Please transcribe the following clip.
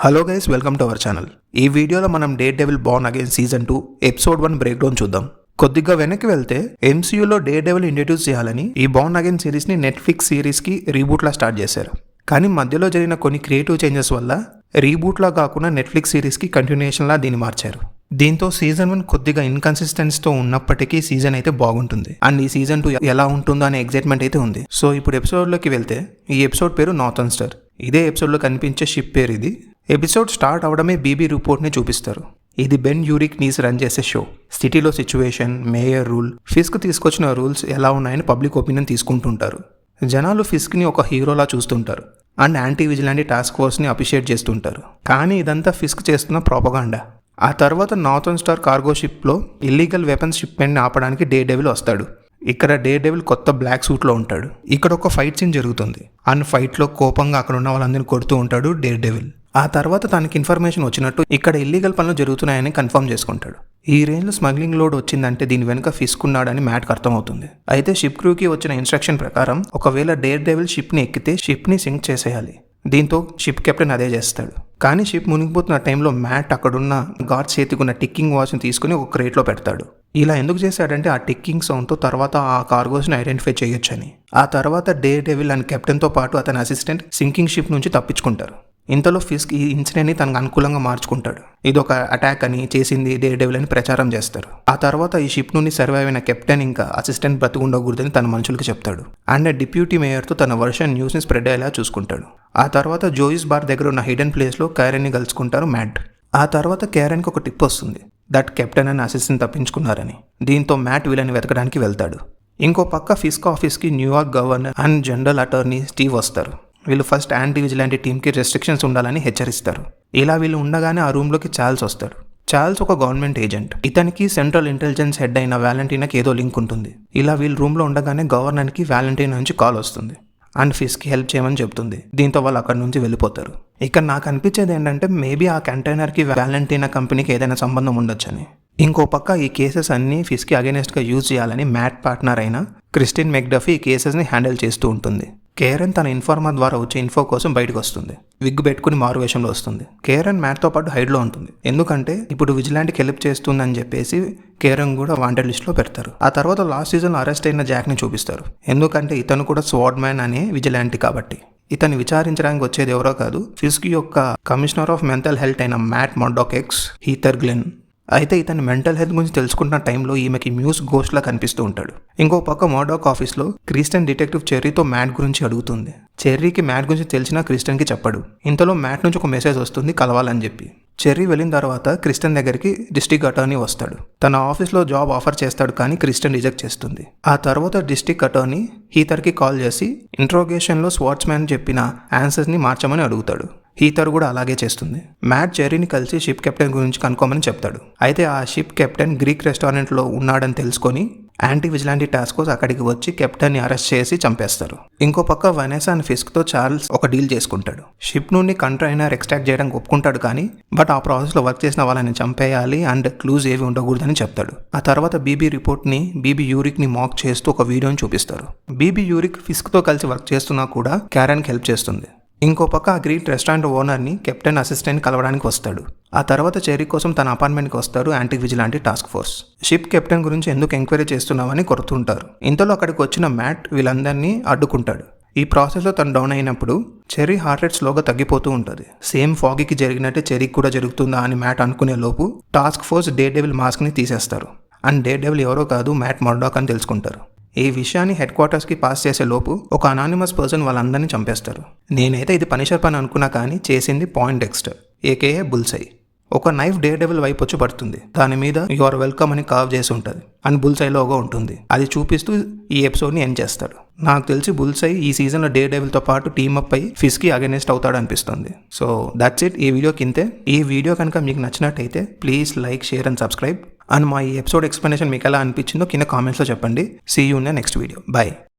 Hello guys, welcome to our channel. ఈ వీడియోలో మనం dare devil Born again season 2 episode 1 break down చూద్దాం. కొద్దిగా వెనక్కి వెళ్తే ఎంసీయూలో డేర్ డెవిల్ ఇంట్రడ్యూస్ చేయాలని ఈ బోర్న్ అగైన్ సిరీస్ని నెట్ఫ్లిక్స్ సిరీస్కి రీబూట్లా స్టార్ట్ చేశారు. కానీ మధ్యలో జరిగిన కొన్ని క్రియేటివ్ చేంజెస్ వల్ల రీబూట్లా కాకుండా నెట్ఫ్లిక్స్ సిరీస్కి కంటిన్యూషన్లా దీన్ని మార్చారు. దీంతో సీజన్ 1 కొద్దిగా ఇన్కన్సిస్టెన్సీతో ఉన్నప్పటికీ సీజన్ అయితే బాగుంటుంది. అండ్ ఈ సీజన్ 2 ఎలా ఉంటుందో అనే ఎగ్జైట్మెంట్ అయితే ఉంది. సో ఇప్పుడు ఎపిసోడ్లోకి వెళ్తే ఈ ఎపిసోడ్ పేరు నార్థన్ స్టార్. ఇదే ఎపిసోడ్లో కనిపించే షిప్ పేరు ఇది. ఎపిసోడ్ స్టార్ట్ అవడమే బీబీ రిపోర్ట్ని చూపిస్తారు. ఇది బెన్ యూరిక్ నీస్ రన్ చేసే షో. సిటీలో సిచ్యువేషన్, మేయర్ రూల్, ఫిస్క్ తీసుకొచ్చిన రూల్స్ ఎలా ఉన్నాయని పబ్లిక్ ఒపీనియన్ తీసుకుంటుంటారు. జనాలు ఫిస్క్ని ఒక హీరోలా చూస్తుంటారు అండ్ యాంటీ విజిలాంటీ టాస్క్ ఫోర్స్ని అప్రిషియేట్ చేస్తుంటారు. కానీ ఇదంతా ఫిస్క్ చేస్తున్న ప్రోపగాండా. ఆ తర్వాత నార్థన్ స్టార్ కార్గో షిప్లో ఇల్లీగల్ వెపన్స్ షిప్మెంట్ని ఆపడానికి డేర్ డెవిల్ వస్తాడు. ఇక్కడ డేర్ డెవిల్ కొత్త బ్లాక్ సూట్లో ఉంటాడు. ఇక్కడ ఒక ఫైట్ సీన్ జరుగుతుంది అండ్ ఫైట్లో కోపంగా అక్కడ ఉన్న వాళ్ళందరినీ కొడుతూ ఉంటాడు డేర్ డెవిల్. ఆ తర్వాత తనకి ఇన్ఫర్మేషన్ వచ్చినట్టు ఇక్కడ ఇల్లీగల్ పనులు జరుగుతున్నాయని కన్ఫర్మ్ చేసుకుంటాడు. ఈ రేంజ్లో స్మగ్లింగ్ లోడ్ వచ్చిందంటే దీని వెనుక ఫిస్క్ ఉన్నాడని మ్యాట్కి అర్థమవుతుంది. అయితే షిప్ క్రూకి వచ్చిన ఇన్స్ట్రక్షన్ ప్రకారం ఒకవేళ డేర్ డెవిల్ షిప్ని ఎక్కితే షిప్ని సింక్ చేసేయాలి. దీంతో షిప్ కెప్టెన్ అదే చేస్తాడు. కానీ షిప్ మునిగిపోతున్న టైంలో మ్యాట్ అక్కడున్న గార్డ్స్ చేతికున్న టిక్కింగ్ వాచ్ని తీసుకుని ఒక క్రేట్లో పెడతాడు. ఇలా ఎందుకు చేశాడంటే ఆ టిక్కింగ్ సౌండ్తో తర్వాత ఆ కార్గోస్ని ఐడెంటిఫై చేయొచ్చని. ఆ తర్వాత డేర్ డెవిల్ అండ్ కెప్టెన్తో పాటు అతని అసిస్టెంట్ సింకింగ్ షిప్ నుంచి తప్పించుకుంటారు. ఇంతలో ఫిస్క్ ఈ ఇన్సిడెంట్ని తనకు అనుకూలంగా మార్చుకుంటాడు. ఇది ఒక అటాక్ అని, చేసింది డేర్ డెవిల్ అని ప్రచారం చేస్తారు. ఆ తర్వాత ఈ షిప్ నుండి సర్వైవ్ అయిన కెప్టెన్ ఇంకా అసిస్టెంట్ బ్రతికుండకూడదని తన మనుషులకు చెప్తాడు. అండ్ డిప్యూటీ మేయర్తో తన వర్షన్ న్యూస్ని స్ప్రెడ్ అయ్యేలా చూసుకుంటాడు. ఆ తర్వాత జోయిస్ బార్ దగ్గర ఉన్న హిడెన్ ప్లేస్లో క్యారెన్ని కలుసుకుంటారు మ్యాట్. ఆ తర్వాత క్యారెన్కి ఒక టిప్ వస్తుంది, దట్ కెప్టెన్ అండ్ అసిస్టెంట్ తప్పించుకున్నారని. దీంతో మ్యాట్ వీళ్ళని వెతకడానికి వెళ్తాడు. ఇంకో పక్క ఫిస్క్ ఆఫీస్కి New York governor and general attorney Steve వస్తారు. వీళ్ళు ఫస్ట్ యాంటీ విజిలాంటీ టీమ్కి రెస్ట్రిక్షన్స్ ఉండాలని హెచ్చరిస్తారు. ఇలా వీళ్ళు ఉండగానే ఆ రూమ్లోకి చార్ల్స్ వస్తాడు. చార్ల్స్ ఒక గవర్నమెంట్ ఏజెంట్. ఇతనికి సెంట్రల్ ఇంటెలిజెన్స్ హెడ్ అయిన వ్యాలంటీనాకి ఏదో లింక్ ఉంటుంది. ఇలా వీళ్ళు రూమ్లో ఉండగానే గవర్నర్కి వ్యాలంటీనా నుంచి కాల్ వస్తుంది అండ్ ఫిస్క్కి హెల్ప్ చేయమని చెప్తుంది. దీంతో వాళ్ళు అక్కడి నుంచి వెళ్ళిపోతారు. ఇక్కడ నాకు అనిపించేది ఏంటంటే మేబీ ఆ కంటైనర్కి వ్యాలంటీనా కంపెనీకి ఏదైనా సంబంధం ఉండొచ్చని. ఇంకో పక్క ఈ కేసెస్ అన్నీ ఫిస్క్కి అగెనిస్ట్గా యూజ్ చేయాలని మ్యాట్ పార్ట్నర్ అయిన క్రిస్టిన్ మెక్డఫీ ఈ కేసెస్ని హ్యాండిల్ చేస్తూ ఉంటుంది. కేరన్ తన ఇన్ఫార్మర్ ద్వారా వచ్చే ఇన్ఫో కోసం బయటకు వస్తుంది. విగ్ పెట్టుకుని మారువేషంలో వస్తుంది. కేరన్ మ్యాట్తో పాటు హైడ్లో ఉంటుంది. ఎందుకంటే ఇప్పుడు విజిలాంటీకి హెల్ప్ చేస్తుందని చెప్పేసి కేరన్ కూడా వాంటెడ్ లిస్ట్లో పెడతారు. ఆ తర్వాత లాస్ట్ సీజన్లో అరెస్ట్ అయిన జాక్ని చూపిస్తారు. ఎందుకంటే ఇతను కూడా స్వార్డ్ మ్యాన్ అనే విజిలాంటీ కాబట్టి. ఇతన్ని విచారించడానికి వచ్చేది ఎవరో కాదు, ఫిస్క్ యొక్క కమిషనర్ ఆఫ్ మెంటల్ హెల్త్ అయిన మ్యాట్ మర్డాక్ ఎక్స్ హీథర్ గ్లెన్. అయితే ఇతను మెంటల్ హెల్త్ గురించి తెలుసుకుంటున్న టైంలో ఈమెకి మ్యూస్ గోస్ట్లా కనిపిస్తూ ఉంటాడు. ఇంకో పక్క మర్డాక్ ఆఫీస్లో క్రిస్టియన్ డిటెక్టివ్ చెర్రీతో మ్యాట్ గురించి అడుగుతుంది. చెర్రీకి మ్యాట్ గురించి తెలిసినా క్రిస్టియన్కి చెప్పడు. ఇంతలో మ్యాట్ నుంచి ఒక మెసేజ్ వస్తుంది కలవాలని చెప్పి. చెర్రీ వెళ్ళిన తర్వాత క్రిస్టియన్ దగ్గరికి డిస్ట్రిక్ట్ అటార్నీ వస్తాడు. తన ఆఫీస్లో జాబ్ ఆఫర్ చేస్తాడు కానీ క్రిస్టియన్ రిజెక్ట్ చేస్తుంది. ఆ తర్వాత డిస్ట్రిక్ట్ అటార్నీ హీథర్కి కాల్ చేసి ఇంట్రోగేషన్లో స్వాట్స్ మ్యాన్ చెప్పిన ఆన్సర్స్ని మార్చమని అడుగుతాడు. హీథర్ కూడా అలాగే చేస్తుంది. మ్యాట్ చెర్రీని కలిసి షిప్ కెప్టెన్ గురించి కనుక్కోమని చెప్తాడు. అయితే ఆ షిప్ కెప్టెన్ గ్రీక్ రెస్టారెంట్లో ఉన్నాడని తెలుసుకొని యాంటీ విజిలాంటీ టాస్క్ ఫోర్స్ అక్కడికి వచ్చి కెప్టెన్ని అరెస్ట్ చేసి చంపేస్తారు. ఇంకో పక్క వనెసా అండ్ ఫిస్క్తో చార్ల్స్ ఒక డీల్ చేసుకుంటాడు. షిప్ నుండి కంటైనర్ ఎక్స్ట్రాక్ట్ చేయడానికి ఒప్పుకుంటాడు కానీ బట్ ఆ ప్రాసెస్లో వర్క్ చేసిన వాళ్ళని చంపేయాలి అండ్ క్లూజ్ ఏవి ఉండకూడదని చెప్తాడు. ఆ తర్వాత బీబీ రిపోర్ట్ని బీబీ యూరిక్ని మాక్ చేస్తూ ఒక వీడియోని చూపిస్తారు. బీబీ యూరిక్ ఫిస్క్తో కలిసి వర్క్ చేస్తున్నా కూడా క్యారెన్కి హెల్ప్ చేస్తుంది. ఇంకో పక్క ఆ గ్రీట్ రెస్టారెంట్ ఓనర్ని కెప్టెన్ అసిస్టెంట్ కలవడానికి వస్తాడు. ఆ తర్వాత చెర్రీ కోసం తన అపార్ట్మెంట్కి వస్తారు anti vigilante task force. Ship captain గురించి ఎందుకు ఎంక్వైరీ చేస్తున్నామని కొడుతుంటారు. ఇంతలో అక్కడికి వచ్చిన మ్యాట్ వీళ్ళందరినీ అడ్డుకుంటాడు. ఈ ప్రాసెస్లో తను డౌన్ అయినప్పుడు చెర్రీ హార్ట్ రేట్ స్లోగా తగ్గిపోతూ ఉంటుంది. సేమ్ ఫాగీకి జరిగినట్టే చెర్రీకి కూడా జరుగుతుందా అని మ్యాట్ అనుకునే లోపు టాస్క్ ఫోర్స్ డేర్ డెవిల్ మాస్క్ని తీసేస్తారు. అండ్ డేర్ డెవిల్ ఎవరో కాదు, మ్యాట్ మర్డాక్ అని తెలుసుకుంటారు. ఈ విషయాన్ని హెడ్ క్వార్టర్స్కి పాస్ చేసే లోపు ఒక అనానిమస్ పర్సన్ వాళ్ళందరినీ చంపేస్తారు. నేనైతే ఇది పనిషర్ పని అనుకున్నా కానీ చేసింది పాయింట్ డెక్స్టర్ ఏకేఏ బుల్సై. ఒక నైఫ్ డేర్ డెవిల్ వైపు వచ్చి పడుతుంది. దాని మీద యు ఆర్ వెల్కమ్ అని కార్వ్ చేసి ఉంటుంది అండ్ బుల్సై లోగో ఉంటుంది. అది చూపిస్తూ ఈ ఎపిసోడ్ని ఎండ్ చేస్తాడు. నాకు తెలిసి బుల్సై ఈ సీజన్లో డేర్ డెవిల్తో పాటు టీమప్ అయి ఫిస్క్కి అగెనిస్ట్ అవుతాడు అనిపిస్తుంది. So that's it. ఈ వీడియోకి ఇంతే. ఈ వీడియో కనుక మీకు నచ్చినట్టయితే please like, share and subscribe. And మా ఈ ఎపిసోడ్ ఎక్స్ప్లెనేషన్ మీకు ఎలా అనిపించిందో కింద కామెంట్స్లో చెప్పండి. See you in the next video. By.